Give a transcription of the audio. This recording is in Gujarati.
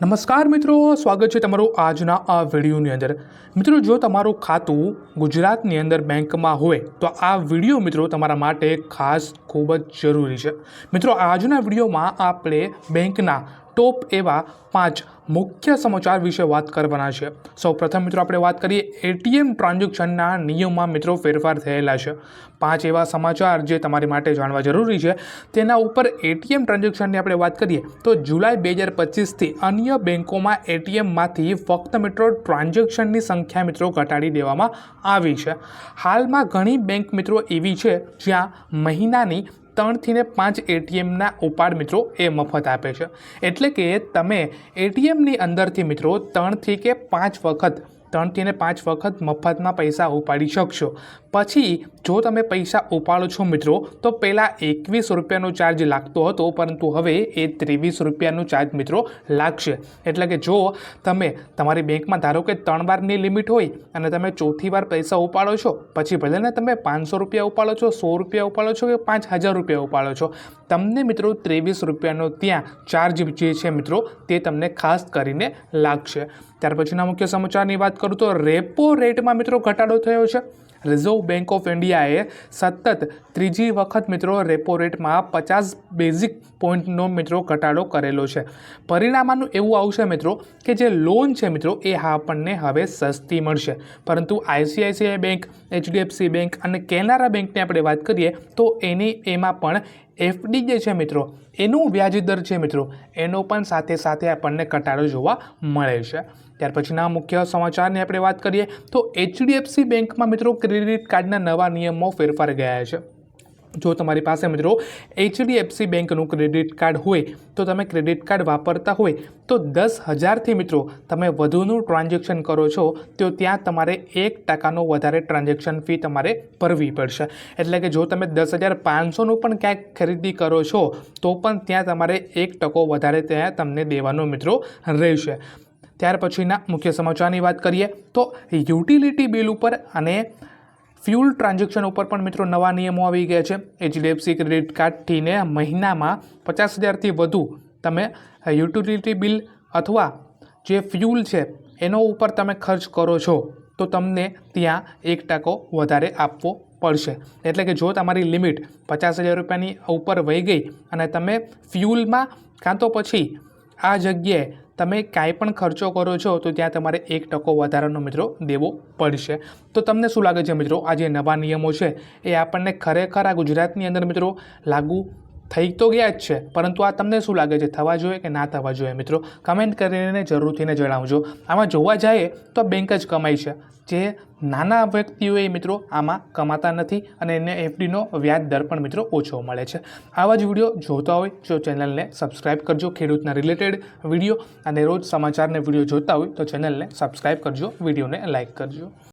નમસ્કાર મિત્રો, સ્વાગત છે તમારું આજના આ વિડીયોની અંદર। મિત્રો, જો તમારું ખાતું ગુજરાતની અંદર બેંકમાં હોય તો આ વિડીયો મિત્રો તમારા માટે ખાસ ખૂબ જ જરૂરી છે। મિત્રો, આજના વિડીયોમાં આપણે બેંકના ટોપ એવા 5 મુખ્ય સમાચાર વિશે વાત કરવાના છે। સૌપ્રથમ મિત્રો આપણે વાત કરીએ એટીએમ ટ્રાન્ઝેક્શનના નિયમમાં મિત્રો ફેરફાર થયેલા છે। 5 એવા સમાચાર જે તમારી માટે જાણવા જરૂરી છે તેના ઉપર એટીએમ ટ્રાન્ઝેક્શનની આપણે વાત કરીએ તો જુલાઈ 2025થી અન્ય બેંકોમાં એટીએમમાંથી ફક્ત મિત્રો ટ્રાન્ઝેક્શનની સંખ્યા મિત્રો ઘટાડી દેવામાં આવી છે। હાલમાં ઘણી બેંક મિત્રો એવી છે જ્યાં મહિનાની 3 થી 5 એટીએમના ઉપાડ મિત્રો એ મફત આપે છે। એટલે કે તમે એટીએમની અંદરથી મિત્રો 3 થી 5 વખત મફતમાં પૈસા ઉપાડી શકશો। પછી જો તમે પૈસા ઉપાડો છો મિત્રો તો પહેલાં 21 રૂપિયાનો ચાર્જ લાગતો હતો, પરંતુ હવે એ 23 રૂપિયાનો ચાર્જ મિત્રો લાગશે। એટલે કે જો તમે તમારી બેંકમાં ધારો કે 3 વારની લિમિટ હોય અને તમે ચોથી વાર પૈસા ઉપાડો છો, પછી ભલે ને તમે 500 રૂપિયા ઉપાડો છો, 100 રૂપિયા ઉપાડો છો કે 5000 રૂપિયા ઉપાડો છો, તમને મિત્રો 23 રૂપિયાનો ત્યાં ચાર્જ જે છે મિત્રો તે તમને ખાસ કરીને લાગશે। ત્યાર પછીના મુખ્ય સમાચારની વાત કરું તો રેપો રેટમાં મિત્રો ઘટાડો થયો છે। રિઝર્વ બેંક ઓફ ઇન્ડિયાએ સતત ત્રીજી વખત મિત્રો રેપો રેટમાં 50 બેઝિક પોઈન્ટનો મિત્રો ઘટાડો કરેલો છે। પરિણામનું એવું આવશે મિત્રો કે જે લોન છે મિત્રો એ આપણને હવે સસ્તી મળશે, પરંતુ આઈસીઆઈસીઆઈ બેંક, એચડીએફસી બેંક અને કેનરા બેંકની આપણે વાત કરીએ તો એમાં પણ એફડી જે છે મિત્રો એનું વ્યાજ દર છે મિત્રો એનો પણ સાથે સાથે આપણને ઘટાડો જોવા મળે છે। ત્યાર પછીના મુખ્ય સમાચારની આપણે વાત કરીએ તો એચડીએફસી બેંકમાં મિત્રો ક્રેડિટ કાર્ડના નવા નિયમો ફેરફાર ગયા છે। જો તમારી પાસે મિત્રો એચડીએફસી બેંકનું ક્રેડિટ કાર્ડ હોય તો તમે ક્રેડિટ કાર્ડ વાપરતા હોય તો 10,000થી મિત્રો તમે વધુનું ટ્રાન્ઝેક્શન કરો છો તો ત્યાં તમારે 1% વધારે ટ્રાન્ઝેક્શન ફી તમારે ભરવી પડશે। એટલે કે જો તમે 10,500નું પણ ક્યાંક ખરીદી કરો છો તો પણ ત્યાં તમારે 1% વધારે ત્યાં તમને દેવાનો મિત્રો રહેશે। ત્યાર પછીના મુખ્ય સમાચારની વાત કરીએ તો યુટિલિટી બિલ ઉપર અને ફ્યુલ ટ્રાન્ઝેક્શન ઉપર પણ મિત્રો નવા નિયમો આવી ગયા છે। એચડીએફસી ક્રેડિટ કાર્ડથીને મહિનામાં 50,000થી વધુ તમે યુટિલિટી બિલ અથવા જે ફ્યુલ છે એનો ઉપર તમે ખર્ચ કરો છો તો તમને ત્યાં 1% વધારે આપવો પડશે। એટલે કે જો તમારી લિમિટ 50,000 રૂપિયાની ઉપર વહી ગઈ અને તમે ફ્યુલમાં કાં તો પછી આ જગ્યાએ તમે કાંઈ પણ ખર્ચો કરો છો તો ત્યાં તમારે 1% વધારાનો મિત્રો દેવો પડશે। તો તમને શું લાગે છે મિત્રો, આ જે નવા નિયમો છે એ આપણને ખરેખર આ ગુજરાતની અંદર મિત્રો લાગુ થઈ તો ગયા જ છે, પરંતુ આ તમને શું લાગે છે, થવા જોઈએ કે ના થવા જોઈએ મિત્રો? કમેન્ટ કરીને જરૂરથી જણાવજો। આમાં જોવા જઈએ તો બેંક જ કમાય છે, જે નાના વ્યક્તિઓએ મિત્રો આમાં કમાતા નથી અને એને એફડીનો વ્યાજ દર પણ મિત્રો ઓછો મળે છે। આવા જ વિડીયો જોતા હોય તો ચેનલને સબસ્ક્રાઈબ કરજો। ખેડૂતના રિલેટેડ વિડીયો અને રોજ સમાચારને વિડીયો જોતા હોય તો ચેનલને સબસ્ક્રાઈબ કરજો, વિડીયોને લાઇક કરજો।